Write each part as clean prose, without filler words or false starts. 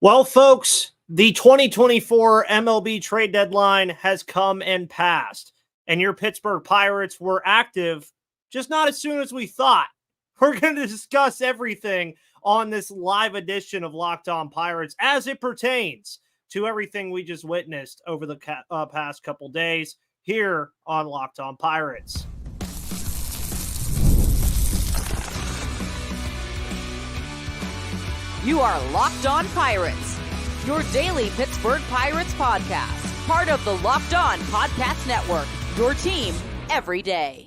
Well, folks, the 2024 MLB trade deadline has come and passed, and your Pittsburgh Pirates were active, just not as soon as we thought. We're going to discuss everything on this live edition of Locked On Pirates as it pertains to everything we just witnessed over the past couple days here on Locked On Pirates. You are Locked On Pirates, your daily Pittsburgh Pirates podcast, part of the Locked On Podcast Network, your team every day.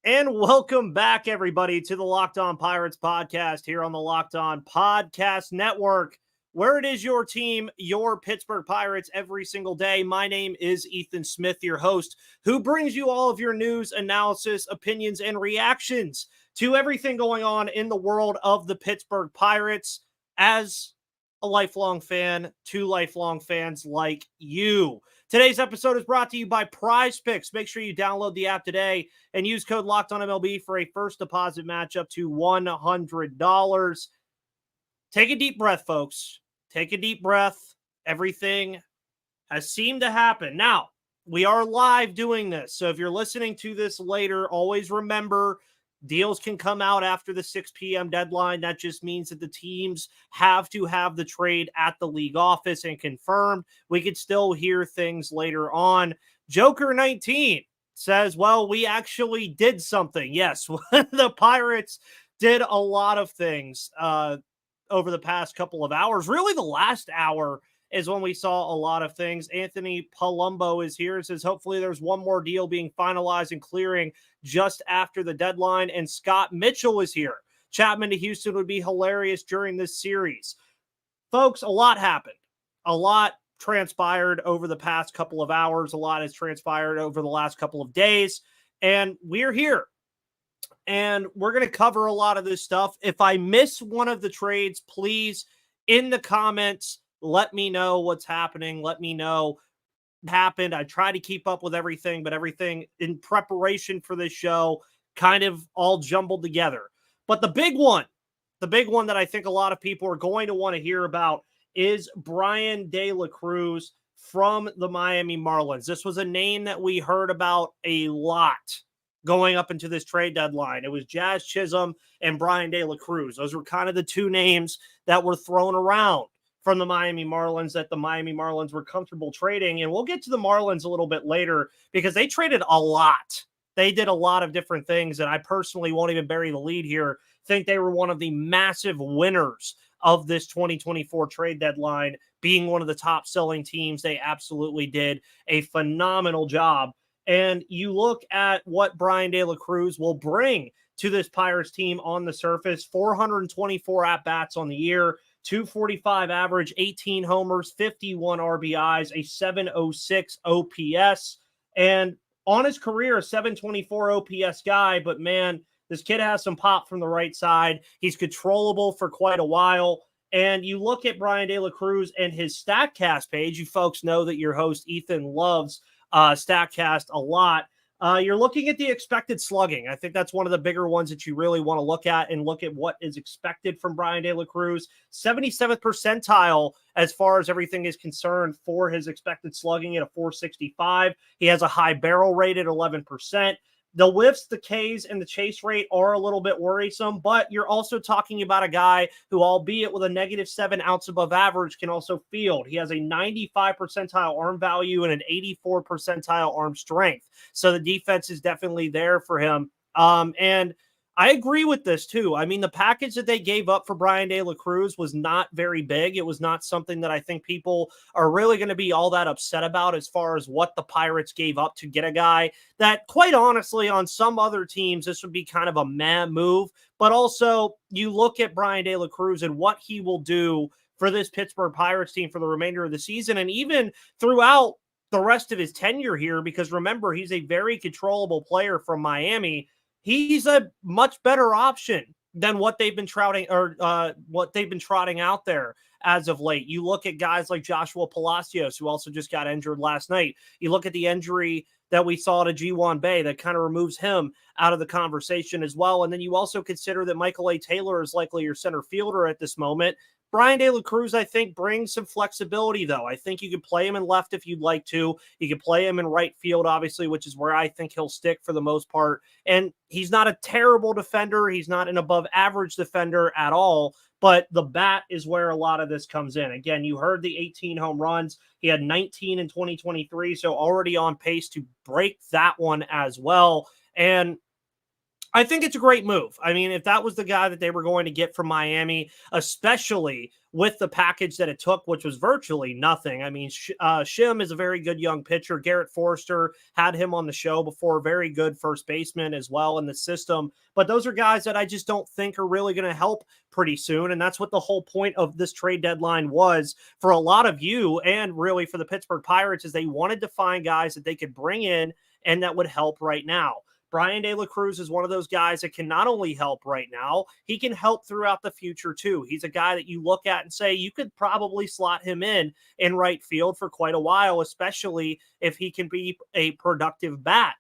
And welcome back, everybody, to the Locked On Pirates podcast here on the Locked On Podcast Network, where it is your team, your Pittsburgh Pirates, every single day. My name is Ethan Smith, your host, who brings you all of your news, analysis, opinions, and reactions to everything going on in the world of the Pittsburgh Pirates as a lifelong fan to lifelong fans like you. Today's episode is brought to you by PrizePicks. Make sure you download the app today and use code LOCKEDONMLB for a first deposit match up to $100. Take a deep breath, folks. Take a deep breath. Everything has seemed to happen. Now, we are live doing this, so if you're listening to this later, always remember deals can come out after the 6 p.m. deadline. That just means that the teams have to have the trade at the league office and confirmed. We could still hear things later on. Joker19 says, well, we actually did something. Yes, the Pirates did a lot of things over the past couple of hours. Really, the last hour is when we saw a lot of things. Anthony Palumbo is here. It says, hopefully there's one more deal being finalized and clearing just after the deadline. And Scott Mitchell is here. Chapman to Houston would be hilarious during this series. Folks, a lot happened. A lot transpired over the past couple of hours. A lot has transpired over the last couple of days. And we're here. And we're going to cover a lot of this stuff. If I miss one of the trades, please, in the comments, let me know what's happening. Let me know what happened. I try to keep up with everything, but everything in preparation for this show kind of all jumbled together. But the big one that I think a lot of people are going to want to hear about is Bryan De La Cruz from the Miami Marlins. This was a name that we heard about a lot going up into this trade deadline. It was Jazz Chisholm and Bryan De La Cruz. Those were kind of the two names that were thrown around from the Miami Marlins that the Miami Marlins were comfortable trading. And we'll get to the Marlins a little bit later because they traded a lot. They did a lot of different things, and I personally won't even bury the lead here. Think they were one of the massive winners of this 2024 trade deadline, being one of the top selling teams. They absolutely did a phenomenal job. And you look at what Bryan De La Cruz will bring to this Pirates team on the surface: 424 at-bats on the year, 245 average, 18 homers, 51 RBIs, a 706 OPS, and on his career, a 724 OPS guy. But man, this kid has some pop from the right side. He's controllable for quite a while. And you look at Bryan De La Cruz and his StatCast page. You folks know that your host Ethan loves StatCast a lot. You're looking at the expected slugging. I think that's one of the bigger ones that you really want to look at and look at what is expected from Bryan De La Cruz. 77th percentile as far as everything is concerned for his expected slugging at a 465. He has a high barrel rate at 11%. The whiffs, the Ks, and the chase rate are a little bit worrisome, but you're also talking about a guy who, albeit with a -7 outs above average, can also field. He has a 95 percentile arm value and an 84 percentile arm strength. So the defense is definitely there for him. And I agree with this too. I mean, the package that they gave up for Bryan De La Cruz was not very big. It was not something that I think people are really going to be all that upset about as far as what the Pirates gave up to get a guy that, quite honestly, on some other teams, this would be kind of a meh move. But also, you look at Bryan De La Cruz and what he will do for this Pittsburgh Pirates team for the remainder of the season and even throughout the rest of his tenure here, because remember, he's a very controllable player from Miami. He's a much better option than what they've been trotting out there as of late. You look at guys like Joshua Palacios, who also just got injured last night. You look at the injury that we saw to G1 Bay that kind of removes him out of the conversation as well. And then you also consider that Michael A. Taylor is likely your center fielder at this moment. Bryan De La Cruz, I think, brings some flexibility, though. I think you could play him in left if you'd like to. You could play him in right field, obviously, which is where I think he'll stick for the most part. And he's not a terrible defender. He's not an above-average defender at all. But the bat is where a lot of this comes in. Again, you heard the 18 home runs. He had 19 in 2023, so already on pace to break that one as well. And I think it's a great move. I mean, if that was the guy that they were going to get from Miami, especially with the package that it took, which was virtually nothing. I mean, Shim is a very good young pitcher. Garrett Forster had him on the show before, very good first baseman as well in the system. But those are guys that I just don't think are really going to help pretty soon. And that's what the whole point of this trade deadline was for a lot of you and really for the Pittsburgh Pirates, is they wanted to find guys that they could bring in and that would help right now. Bryan De La Cruz is one of those guys that can not only help right now, he can help throughout the future too. He's a guy that you look at and say you could probably slot him in right field for quite a while, especially if he can be a productive bat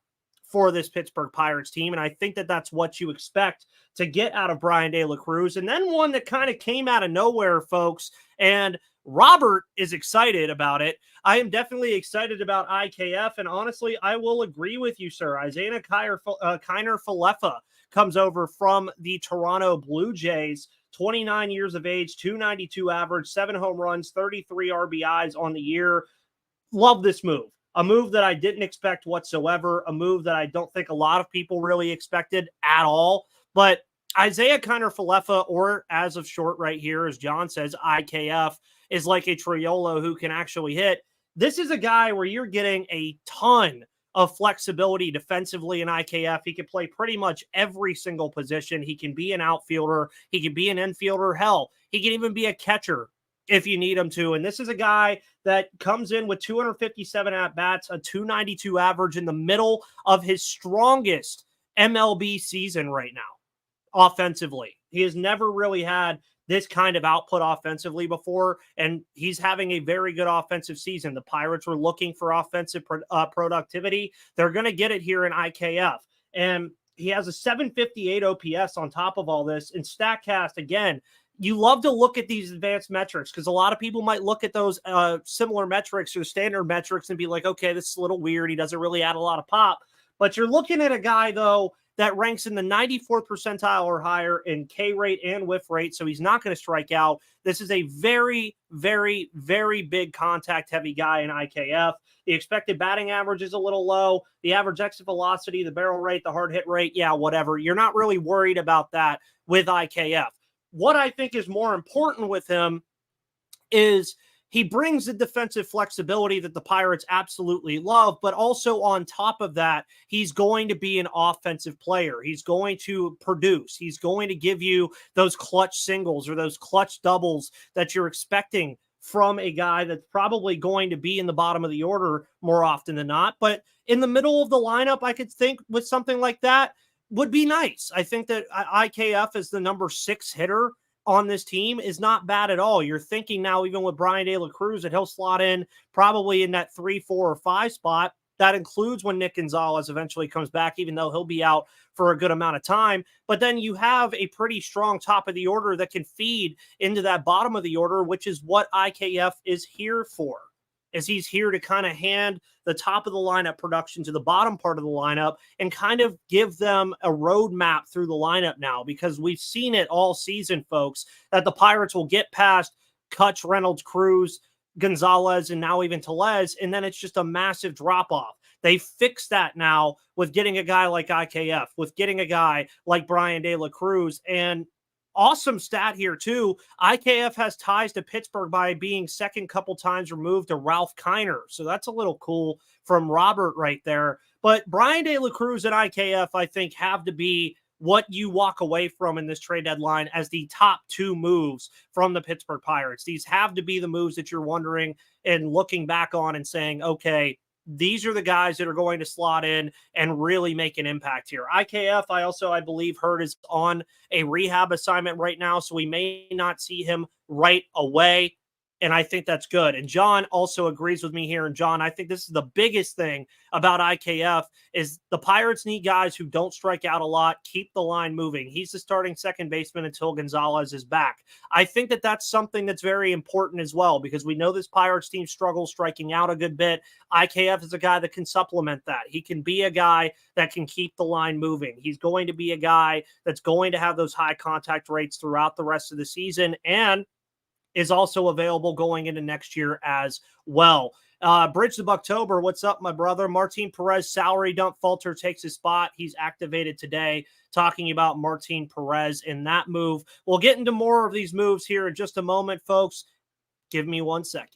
for this Pittsburgh Pirates team. And I think that that's what you expect to get out of Bryan De La Cruz. And then one that kind of came out of nowhere, folks, and Robert is excited about it. I am definitely excited about IKF, and honestly, I will agree with you, sir. Isaiah Kiner-Falefa comes over from the Toronto Blue Jays, 29 years of age, 292 average, 7 home runs, 33 RBIs on the year. Love this move. A move that I didn't expect whatsoever, a move that I don't think a lot of people really expected at all. But Isaiah Kiner-Falefa, or as of short right here, as John says, IKF, is like a Triolo who can actually hit. This is a guy where you're getting a ton of flexibility defensively in IKF. He can play pretty much every single position. He can be an outfielder. He can be an infielder. Hell, he can even be a catcher if you need him to. And this is a guy that comes in with 257 at-bats, a 292 average in the middle of his strongest MLB season right now offensively. He has never really had this kind of output offensively before, and he's having a very good offensive season. The Pirates were looking for offensive productivity. They're going to get it here in IKF. And he has a 758 OPS on top of all this. In StatCast, again, you love to look at these advanced metrics because a lot of people might look at those similar metrics or standard metrics and be like, okay, this is a little weird. He doesn't really add a lot of pop. But you're looking at a guy, though, that ranks in the 94th percentile or higher in K rate and whiff rate, so he's not going to strike out. This is a very, very, very big contact-heavy guy in IKF. The expected batting average is a little low. The average exit velocity, the barrel rate, the hard hit rate, yeah, whatever. You're not really worried about that with IKF. What I think is more important with him is he brings the defensive flexibility that the Pirates absolutely love, but also on top of that, he's going to be an offensive player. He's going to produce. He's going to give you those clutch singles or those clutch doubles that you're expecting from a guy that's probably going to be in the bottom of the order more often than not. But in the middle of the lineup, I could think with something like that would be nice. I think that IKF is the number 6 hitter on this team is not bad at all. You're thinking now, even with Bryan De La Cruz, that he'll slot in probably in that 3, 4, or 5 spot. That includes when Nick Gonzalez eventually comes back, even though he'll be out for a good amount of time. But then you have a pretty strong top of the order that can feed into that bottom of the order, which is what IKF is here for. Is he's here to kind of hand the top of the lineup production to the bottom part of the lineup and kind of give them a roadmap through the lineup now, because we've seen it all season, folks, that the Pirates will get past Kutch, Reynolds, Cruz, Gonzalez, and now even Tellez, and then it's just a massive drop-off. They fixed that now with getting a guy like IKF, with getting a guy like Bryan De La Cruz, and awesome stat here, too. IKF has ties to Pittsburgh by being second couple times removed to Ralph Kiner. So that's a little cool from Robert right there. But Bryan De La Cruz and IKF, I think, have to be what you walk away from in this trade deadline as the top 2 moves from the Pittsburgh Pirates. These have to be the moves that you're wondering and looking back on and saying, okay, these are the guys that are going to slot in and really make an impact here. IKF, I believe, heard is on a rehab assignment right now, so we may not see him right away. And I think that's good. And John also agrees with me here. And John, I think this is the biggest thing about IKF is the Pirates need guys who don't strike out a lot, keep the line moving. He's the starting second baseman until Gonzalez is back. I think that that's something that's very important as well, because we know this Pirates team struggles striking out a good bit. IKF is a guy that can supplement that. He can be a guy that can keep the line moving. He's going to be a guy that's going to have those high contact rates throughout the rest of the season, and is also available going into next year as well. Bridge to Bucktober, what's up, my brother? Martin Perez salary dump. Falter takes his spot. He's activated today. Talking about Martin Perez in that move. We'll get into more of these moves here in just a moment, folks. Give me 1 second.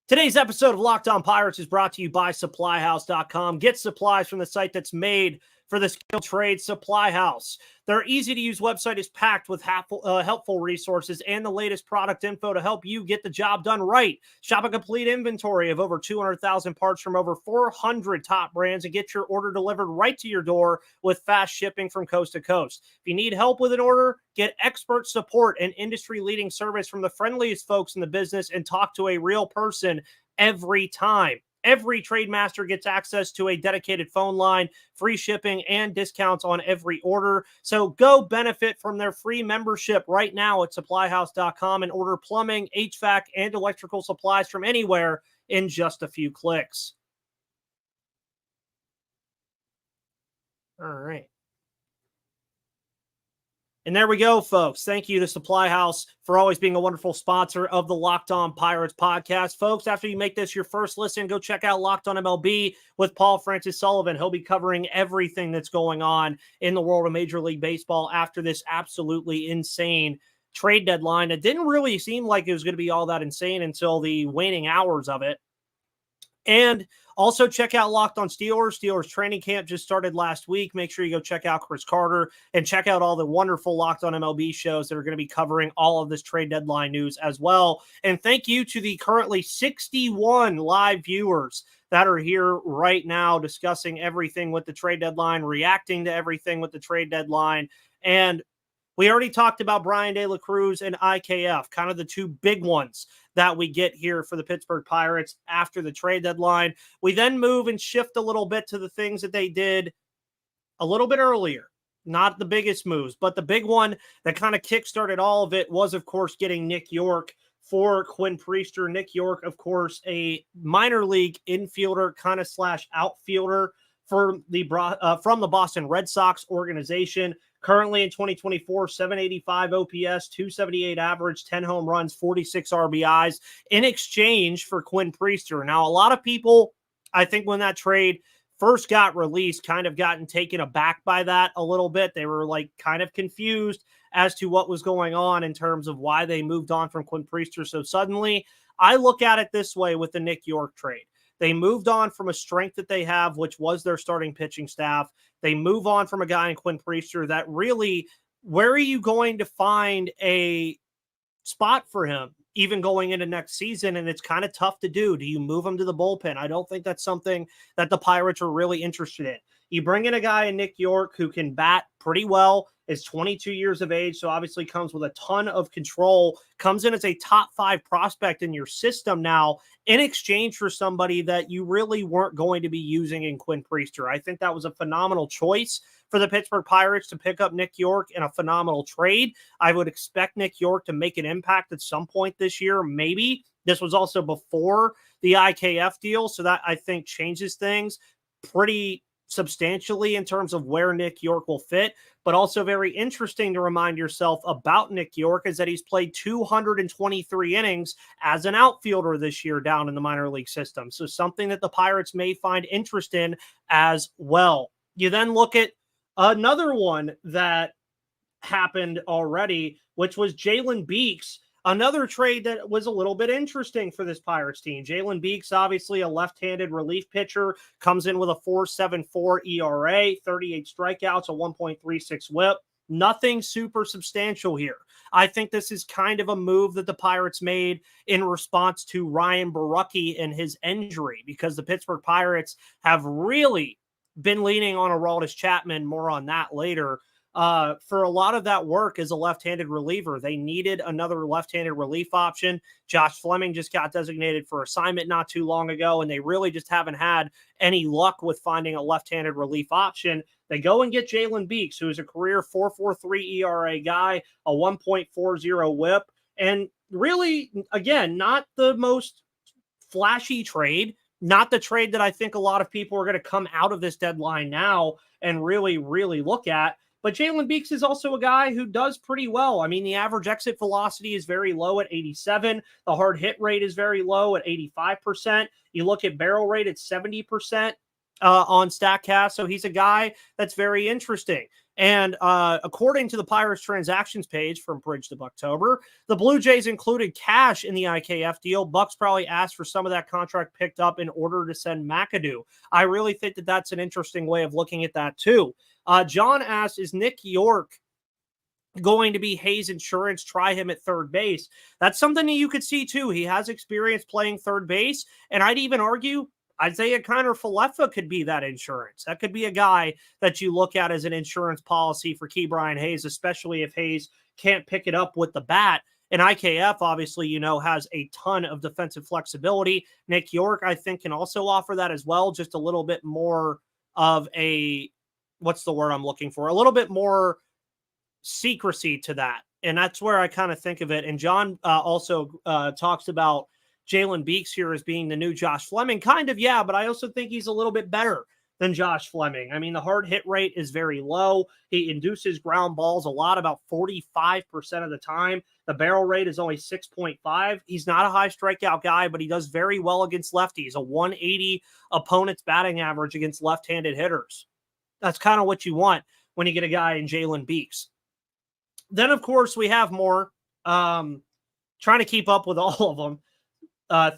Today's episode of Locked On Pirates is brought to you by SupplyHouse.com. Get supplies from the site that's made for the skilled trade, Supply House. Their easy-to-use website is packed with helpful resources and the latest product info to help you get the job done right. Shop a complete inventory of over 200,000 parts from over 400 top brands and get your order delivered right to your door with fast shipping from coast to coast. If you need help with an order, get expert support and industry-leading service from the friendliest folks in the business and talk to a real person every time. Every trade master gets access to a dedicated phone line, free shipping, and discounts on every order. So go benefit from their free membership right now at SupplyHouse.com and order plumbing, HVAC, and electrical supplies from anywhere in just a few clicks. All right. And there we go, folks. Thank you to Supply House for always being a wonderful sponsor of the Locked On Pirates podcast. Folks, after you make this your first listen, go check out Locked On MLB with Paul Francis Sullivan. He'll be covering everything that's going on in the world of Major League Baseball after this absolutely insane trade deadline. It didn't really seem like it was going to be all that insane until the waning hours of it. And also check out Locked On Steelers. Steelers training camp just started last week. Make sure you go check out Chris Carter and check out all the wonderful Locked On MLB shows that are going to be covering all of this trade deadline news as well. And thank you to the currently 61 live viewers that are here right now discussing everything with the trade deadline, reacting to everything with the trade deadline. And we already talked about Brian De La Cruz and IKF, kind of the two big ones that we get here for the Pittsburgh Pirates after the trade deadline. We then move and shift a little bit to the things that they did a little bit earlier. Not the biggest moves, but the big one that kind of kickstarted all of it was, of course, getting Nick Yorke for Quinn Priester. Nick Yorke, of course, a minor league infielder kind of / outfielder from the Boston Red Sox organization. Currently in 2024, 785 OPS, 278 average, 10 home runs, 46 RBIs in exchange for Quinn Priester. Now, a lot of people, I think when that trade first got released, kind of gotten taken aback by that a little bit. They were like kind of confused as to what was going on in terms of why they moved on from Quinn Priester so suddenly. I look at it this way with the Nick Yorke trade. They moved on from a strength that they have, which was their starting pitching staff. They move on from a guy in Quinn Priester that really, where are you going to find a spot for him, even going into next season? And it's kind of tough to do. Do you move him to the bullpen? I don't think that's something that the Pirates are really interested in. You bring in a guy in Nick Yorke who can bat pretty well, is 22 years of age, so obviously comes with a ton of control, comes in as a top 5 prospect in your system now in exchange for somebody that you really weren't going to be using in Quinn Priester. I think that was a phenomenal choice for the Pittsburgh Pirates to pick up Nick Yorke in a phenomenal trade. I would expect Nick Yorke to make an impact at some point this year, maybe. This was also before the IKF deal, so that I think changes things pretty substantially in terms of where Nick Yorke will fit. But also very interesting to remind yourself about Nick Yorke is that he's played 223 innings as an outfielder this year down in the minor league system. So something that the Pirates may find interest in as well. You then look at another one that happened already, which was Jalen Beeks. Another trade that was a little bit interesting for this Pirates team. Jalen Beeks, obviously a left-handed relief pitcher, comes in with a 4.74 ERA, 38 strikeouts, a 1.36 whip. Nothing super substantial here. I think this is kind of a move that the Pirates made in response to Ryan Borucki and his injury, because the Pittsburgh Pirates have really been leaning on Aroldis Chapman, more on that later, for a lot of that work as a left-handed reliever. They needed another left-handed relief option. Josh Fleming just got designated for assignment not too long ago, and they really just haven't had any luck with finding a left-handed relief option. They go and get Jalen Beeks, who is a career 4.43 ERA guy, a 1.40 whip, and really, again, not the most flashy trade, not the trade that I think a lot of people are going to come out of this deadline now and really, really look at. But Jalen Beeks is also a guy who does pretty well. I mean, the average exit velocity is very low at 87. The hard hit rate is very low at 85%. You look at barrel rate at 70% on StatCast. So he's a guy that's very interesting. And according to the Pirates transactions page from Bridge to Bucktober, the Blue Jays included cash in the IKF deal. Bucks probably asked for some of that contract picked up in order to send McAdoo. I really think that that's an interesting way of looking at that too. John asked, is Nick Yorke going to be Hayes Insurance? Try him at third base. That's something that you could see too. He has experience playing third base, and I'd even argue Isaiah Kiner-Falefa could be that insurance. That could be a guy that you look at as an insurance policy for Ke'Bryan Hayes, especially if Hayes can't pick it up with the bat. And IKF, obviously, has a ton of defensive flexibility. Nick Yorke, I think, can also offer that as well, just a little bit more of a, what's the word I'm looking for? A little bit more secrecy to that. And that's where I kind of think of it. And John also talks about Jalen Beeks here as being the new Josh Fleming. Kind of, yeah, but I also think he's a little bit better than Josh Fleming. I mean, the hard hit rate is very low. He induces ground balls a lot, about 45% of the time. The barrel rate is only 6.5. He's not a high strikeout guy, but he does very well against lefties, a 180 opponent's batting average against left-handed hitters. That's kind of what you want when you get a guy in Jalen Beeks. Then, of course, we have more. Trying to keep up with all of them.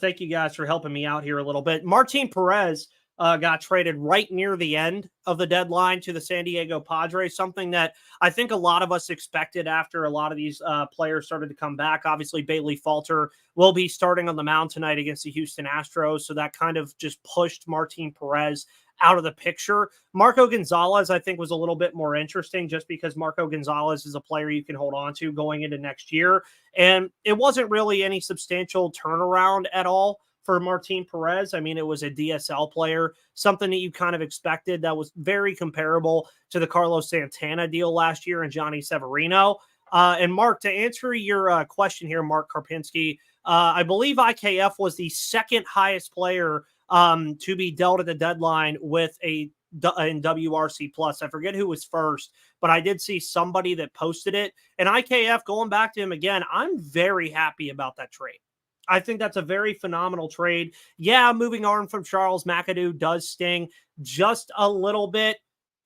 Thank you guys for helping me out here a little bit. Martin Perez got traded right near the end of the deadline to the San Diego Padres, something that I think a lot of us expected after a lot of these players started to come back. Obviously, Bailey Falter will be starting on the mound tonight against the Houston Astros, so that kind of just pushed Martin Perez out of the picture. Marco Gonzalez, I think, was a little bit more interesting just because Marco Gonzalez is a player you can hold on to going into next year. And it wasn't really any substantial turnaround at all for Martin Perez. I mean, it was a DSL player, something that you kind of expected that was very comparable to the Carlos Santana deal last year and Johnny Severino. And Mark, to answer your question here, Mark Karpinski, I believe IKF was the second highest player to be dealt at the deadline with in WRC plus. I forget who was first, but I did see somebody that posted it. And IKF, going back to him again, I'm very happy about that trade. I think that's a very phenomenal trade. Yeah, moving on from Charles McAdoo does sting just a little bit.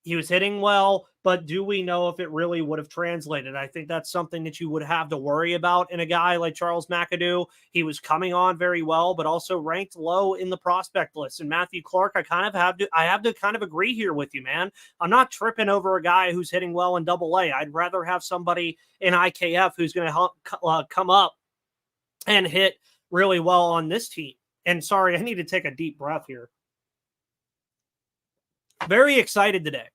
He was hitting well, but do we know if it really would have translated? I think that's something that you would have to worry about in a guy like Charles McAdoo. He was coming on very well, but also ranked low in the prospect list. And Matthew Clark, I have to kind of agree here with you, man. I'm not tripping over a guy who's hitting well in Double-A. I'd rather have somebody in IKF who's going to come up and hit really well on this team. And sorry, I need to take a deep breath here. Very excited today,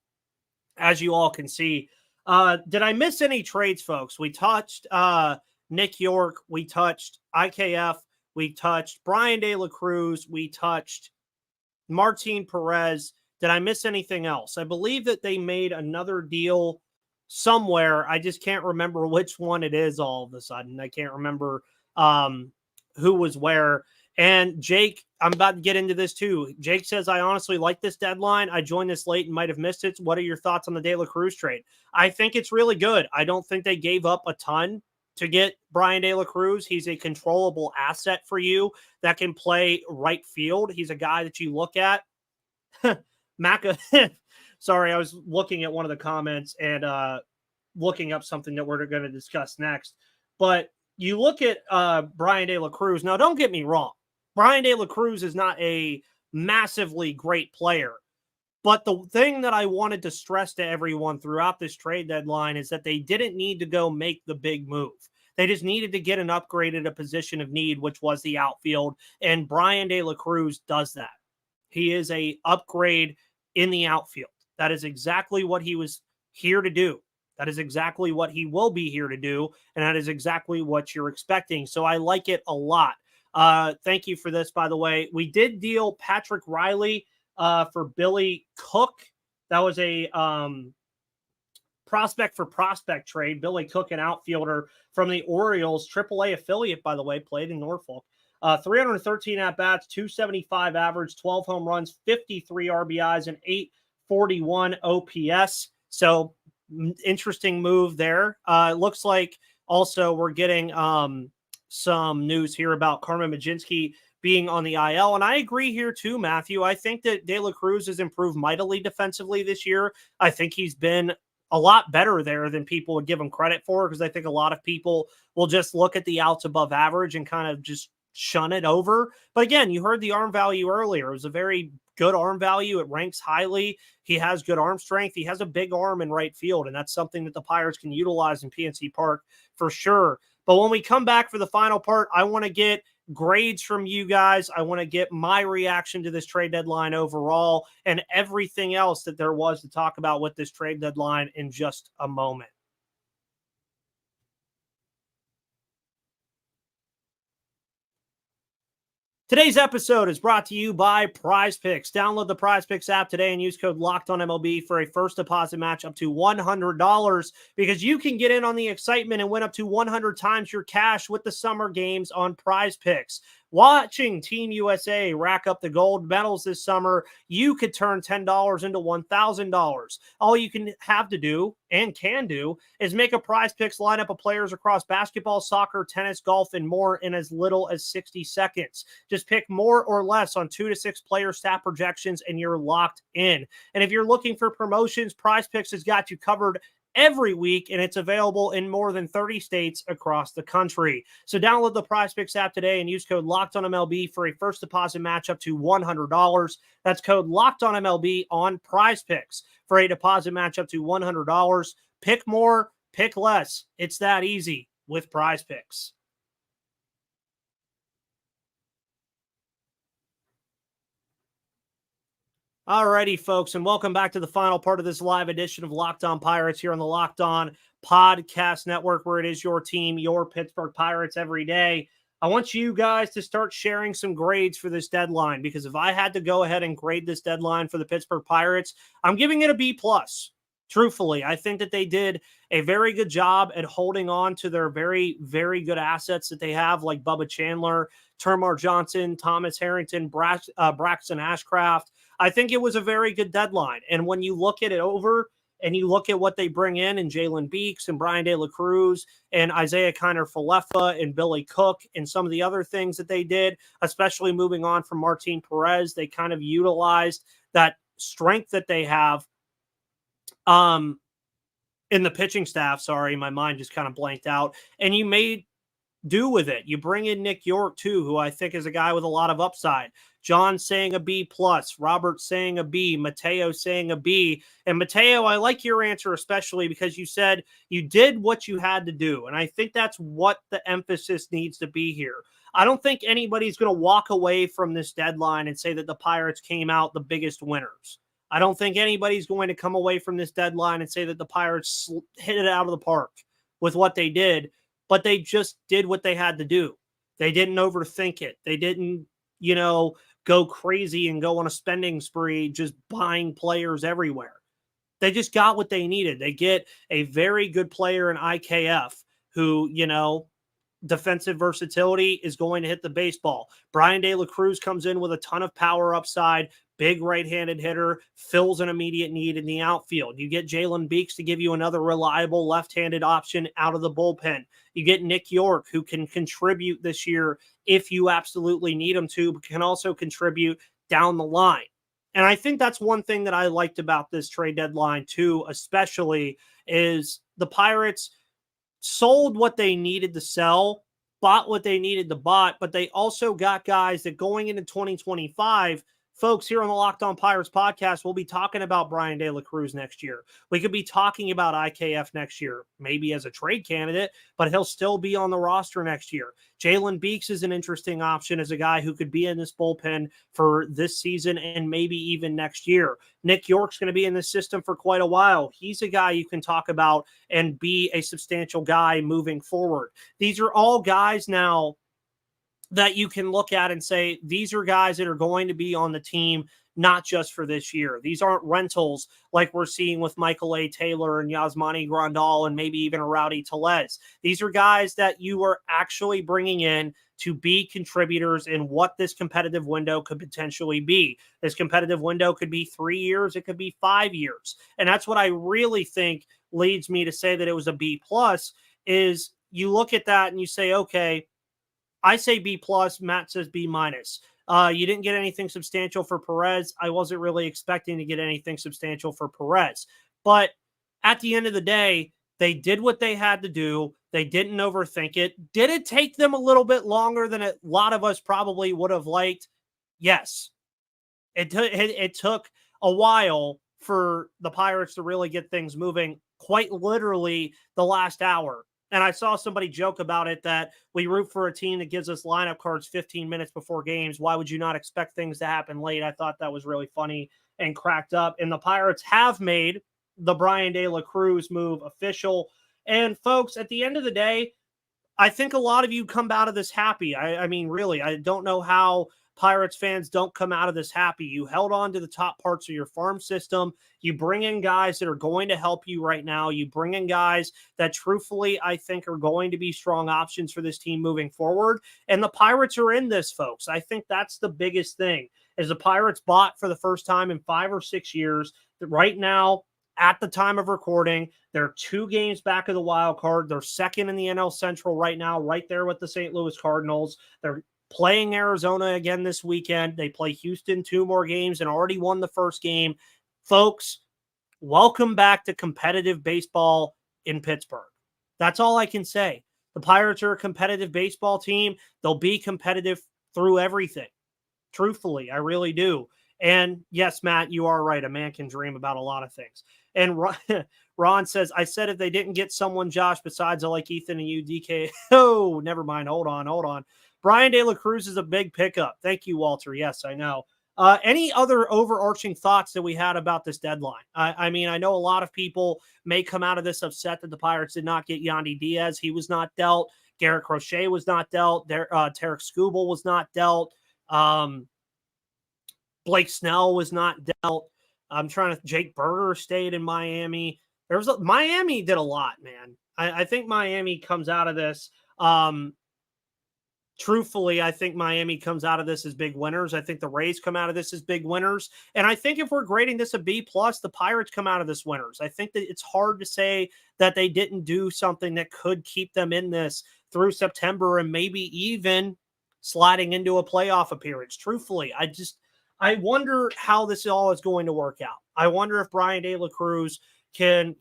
as you all can see. Did I miss any trades, folks? We touched Nick Yorke. We touched IKF. We touched Brian De La Cruz. We touched Martin Perez. Did I miss anything else? I believe that they made another deal somewhere. I just can't remember which one it is all of a sudden. I can't remember who was where. And Jake, I'm about to get into this too. Jake says, I honestly like this deadline. I joined this late and might have missed it. What are your thoughts on the De La Cruz trade? I think it's really good. I don't think they gave up a ton to get Brian De La Cruz. He's a controllable asset for you that can play right field. He's a guy that you look at. Sorry, I was looking at one of the comments and looking up something that we're going to discuss next. But you look at Brian De La Cruz. Now, don't get me wrong. Brian De La Cruz is not a massively great player, But the thing that I wanted to stress to everyone throughout this trade deadline is that they didn't need to go make the big move. They just needed to get an upgrade at a position of need, which was the outfield. And Bryan De La Cruz does that. He is a upgrade in the outfield. That is exactly what he was here to do. That is exactly what he will be here to do. And that is exactly what you're expecting. So I like it a lot. Thank you for this, by the way. We did deal Patrick Riley for Billy Cook. That was a prospect for prospect trade. Billy Cook, an outfielder from the Orioles, AAA affiliate, by the way, played in Norfolk. 313 at-bats, 275 average, 12 home runs, 53 RBIs, and 841 OPS. So interesting move there. It looks like also we're getting some news here about Carmen Mlodzinski being on the IL. And I agree here too, Matthew. I think that De La Cruz has improved mightily defensively this year. I think he's been a lot better there than people would give him credit for, because I think a lot of people will just look at the outs above average and kind of just shun it over. But again, you heard the arm value earlier. It was a very good arm value. It ranks highly. He has good arm strength. He has a big arm in right field, and that's something that the Pirates can utilize in PNC Park for sure. But when we come back for the final part, I want to get grades from you guys. I want to get my reaction to this trade deadline overall and everything else that there was to talk about with this trade deadline in just a moment. Today's episode is brought to you by PrizePicks. Download the PrizePicks app today and use code LOCKEDONMLB for a first deposit match up to $100, because you can get in on the excitement and win up to 100 times your cash with the summer games on PrizePicks. Watching Team USA rack up the gold medals this summer, you could turn $10 into $1,000. All you can have to do and can do is make a PrizePicks lineup of players across basketball, soccer, tennis, golf, and more in as little as 60 seconds. Just pick more or less on 2 to 6 player stat projections and you're locked in. And if you're looking for promotions, PrizePicks has got you covered every week, and it's available in more than 30 states across the country. So download the PrizePicks app today and use code LOCKEDONMLB for a first deposit match up to $100. That's code LOCKEDONMLB on PrizePicks for a deposit match up to $100. Pick more, pick less. It's that easy with PrizePicks. Alrighty, folks, and welcome back to the final part of this live edition of Locked On Pirates here on the Locked On Podcast Network, where it is your team, your Pittsburgh Pirates every day. I want you guys to start sharing some grades for this deadline, because if I had to go ahead and grade this deadline for the Pittsburgh Pirates, I'm giving it a B+. Truthfully, I think that they did a very good job at holding on to their very, very good assets that they have, like Bubba Chandler, Termarr Johnson, Thomas Harrington, Braxton Ashcraft. I think it was a very good deadline. And when you look at it over and you look at what they bring in and Jalen Beeks and Bryan De La Cruz and Isaiah Kiner-Falefa and Billy Cook and some of the other things that they did, especially moving on from Martin Perez, they kind of utilized that strength that they have in the pitching staff. Sorry, my mind just kind of blanked out. And you made do with it. You bring in Nick Yorke too, who I think is a guy with a lot of upside. John saying a B+, Robert saying a B, Mateo saying a B. And Mateo, I like your answer, especially because you said you did what you had to do. And I think that's what the emphasis needs to be here. I don't think anybody's going to walk away from this deadline and say that the Pirates came out the biggest winners. I don't think anybody's going to come away from this deadline and say that the Pirates hit it out of the park with what they did, but they just did what they had to do. They didn't overthink it. They didn't, go crazy and go on a spending spree just buying players everywhere. They just got what they needed. They get a very good player in IKF who, defensive versatility, is going to hit the baseball. Bryan De La Cruz comes in with a ton of power upside, big right-handed hitter, fills an immediate need in the outfield. You get Jalen Beeks to give you another reliable left-handed option out of the bullpen. You get Nick Yorke, who can contribute this year if you absolutely need him to, but can also contribute down the line. And I think that's one thing that I liked about this trade deadline too, especially, is the Pirates sold what they needed to sell, bought what they needed to buy, but they also got guys that going into 2025 folks, here on the Locked On Pirates podcast, we'll be talking about Brian De La Cruz next year. We could be talking about IKF next year, maybe as a trade candidate, but he'll still be on the roster next year. Jalen Beeks is an interesting option as a guy who could be in this bullpen for this season and maybe even next year. Nick Yorke's going to be in this system for quite a while. He's a guy you can talk about and be a substantial guy moving forward. These are all guys now that you can look at and say, these are guys that are going to be on the team, not just for this year. These aren't rentals like we're seeing with Michael A. Taylor and Yasmani Grandal and maybe even a Rowdy Tellez. These are guys that you are actually bringing in to be contributors in what this competitive window could potentially be. This competitive window could be 3 years. It could be 5 years. And that's what I really think leads me to say that it was a B+, is you look at that and you say, okay, I say B+, Matt says B-. You didn't get anything substantial for Perez. I wasn't really expecting to get anything substantial for Perez. But at the end of the day, they did what they had to do. They didn't overthink it. Did it take them a little bit longer than a lot of us probably would have liked? Yes. It took a while for the Pirates to really get things moving, quite literally the last hour. And I saw somebody joke about it that we root for a team that gives us lineup cards 15 minutes before games. Why would you not expect things to happen late? I thought that was really funny and cracked up. And the Pirates have made the Brian De La Cruz move official. And folks, at the end of the day, I think a lot of you come out of this happy. I mean, really, I don't know how Pirates fans don't come out of this happy. You held on to the top parts of your farm system. You bring in guys that are going to help you right now. You bring in guys that truthfully, I think are going to be strong options for this team moving forward. And the Pirates are in this, folks. I think that's the biggest thing is the Pirates bought for the first time in 5 or 6 years. Right now, at the time of recording, they're 2 games back of the wild card. They're second in the NL Central right now, right there with the St. Louis Cardinals. They're playing Arizona again this weekend. They play Houston 2 more games and already won the first game. Folks, welcome back to competitive baseball in Pittsburgh. That's all I can say. The Pirates are a competitive baseball team. They'll be competitive through everything. Truthfully, I really do. And yes, Matt, you are right. A man can dream about a lot of things. And Ron says, I said if they didn't get someone, Josh, besides I like Ethan and you, DK. Oh, never mind. Hold on. Brian De La Cruz is a big pickup. Thank you, Walter. Yes, I know. Any other overarching thoughts that we had about this deadline? I mean, I know a lot of people may come out of this upset that the Pirates did not get Yandy Diaz. He was not dealt. Garrett Crochet was not dealt. Tarek Skubal was not dealt. Blake Snell was not dealt. Jake Berger stayed in Miami. Miami did a lot, man. I think Miami comes out of this. Truthfully, I think Miami comes out of this as big winners. I think the Rays come out of this as big winners. And I think if we're grading this a B+, the Pirates come out of this winners. I think that it's hard to say that they didn't do something that could keep them in this through September and maybe even sliding into a playoff appearance. Truthfully, I wonder how this all is going to work out. I wonder if Brian De La Cruz can,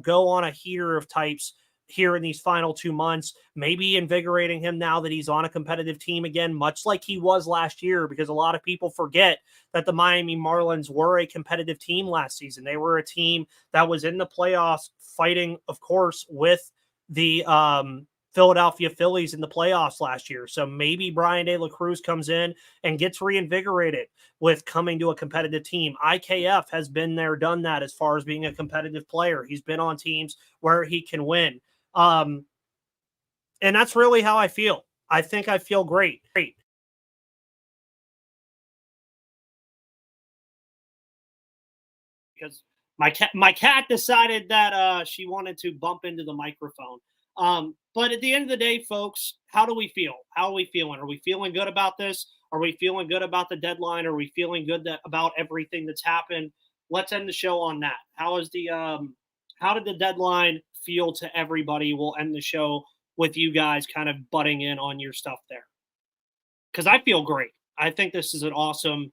go on a heater of types here in these final 2 months, maybe invigorating him now that he's on a competitive team again, much like he was last year, because a lot of people forget that the Miami Marlins were a competitive team last season. They were a team that was in the playoffs fighting, of course, with the Philadelphia Phillies in the playoffs last year. So maybe Brian De La Cruz comes in and gets reinvigorated with coming to a competitive team. IKF has been there, done that as far as being a competitive player. He's been on teams where he can win. And that's really how I feel. I think I feel great. Because my cat decided that she wanted to bump into the microphone. But at the end of the day, folks, how do we feel? How are we feeling? Are we feeling good about this? Are we feeling good about the deadline? Are we feeling good about everything that's happened? Let's end the show on that. How did the deadline feel to everybody? We'll end the show with you guys kind of butting in on your stuff there. Because I feel great. I think this is an awesome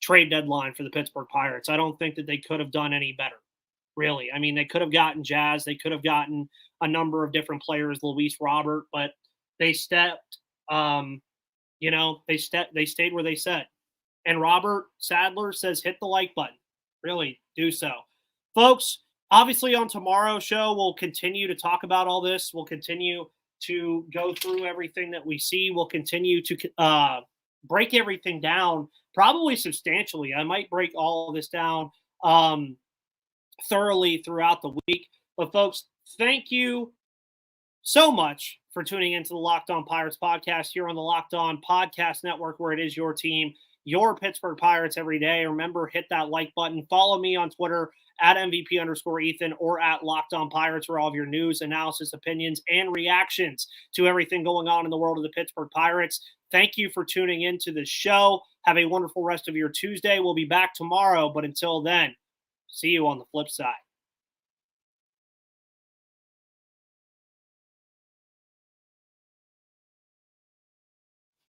trade deadline for the Pittsburgh Pirates. I don't think that they could have done any better, really. I mean, they could have gotten Jazz. They could have gotten a number of different players, Luis Robert, but they stepped, they stayed where they said. And Robert Sadler says, hit the like button. Really, do so. Folks, obviously on tomorrow's show, we'll continue to talk about all this. We'll continue to go through everything that we see. We'll continue to break everything down, probably substantially. I might break all of this down thoroughly throughout the week. But folks, thank you so much for tuning into the Locked On Pirates podcast here on the Locked On Podcast Network, where it is your team, your Pittsburgh Pirates every day. Remember, hit that like button. Follow me on Twitter at MVP_Ethan or at Locked On Pirates for all of your news, analysis, opinions, and reactions to everything going on in the world of the Pittsburgh Pirates. Thank you for tuning into the show. Have a wonderful rest of your Tuesday. We'll be back tomorrow, but until then, see you on the flip side.